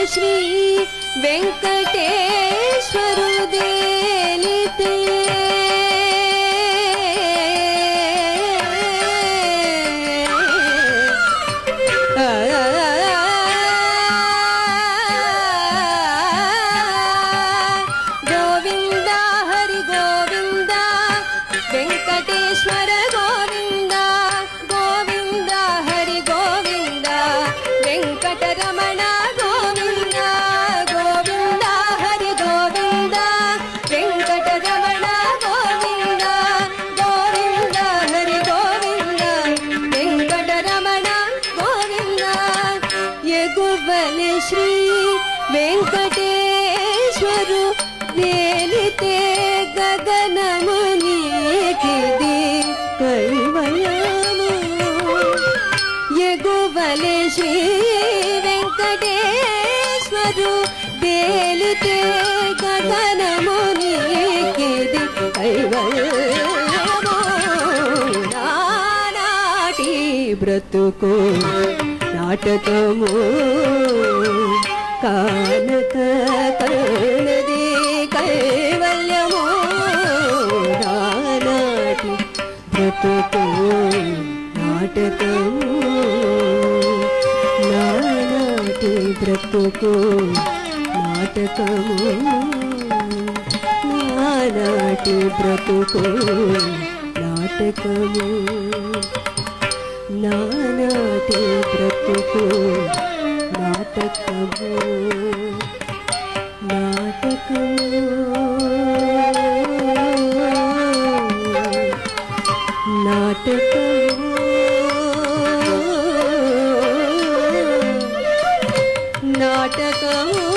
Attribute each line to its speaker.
Speaker 1: శ్రీ వెంకటేశ్వరుదేలితే గోవింద హరి గోవింద వెంకటేశ్వర గోవింద గోవింద హరి గోవింద వెంకటరమణ గోవింద గోవింద హరి గోవింద వెంకటరమణ గోవింద గోవింద హరి గోవింద వెంకటరమణ గోవింద ఎగువలి శ్రీ వెంకటేశ్వరు వేలితే గగనమునికిది కైవల్యము ఎగువలి శ్రీ వెంకటేశ్వరు వేలితే గగనమునికిది కైవల్యము నానాటి బ్రతుకు నాటకము కానక కన్నది కైవల్యము నానాటి బ్రతుకు నాటకము నానాటి బ్రతుకు నాటకము నానాటి బ్రతుకు నాటకము నానాటి బ్రతుకు నాటకము నాటకము నాటకము నాటకము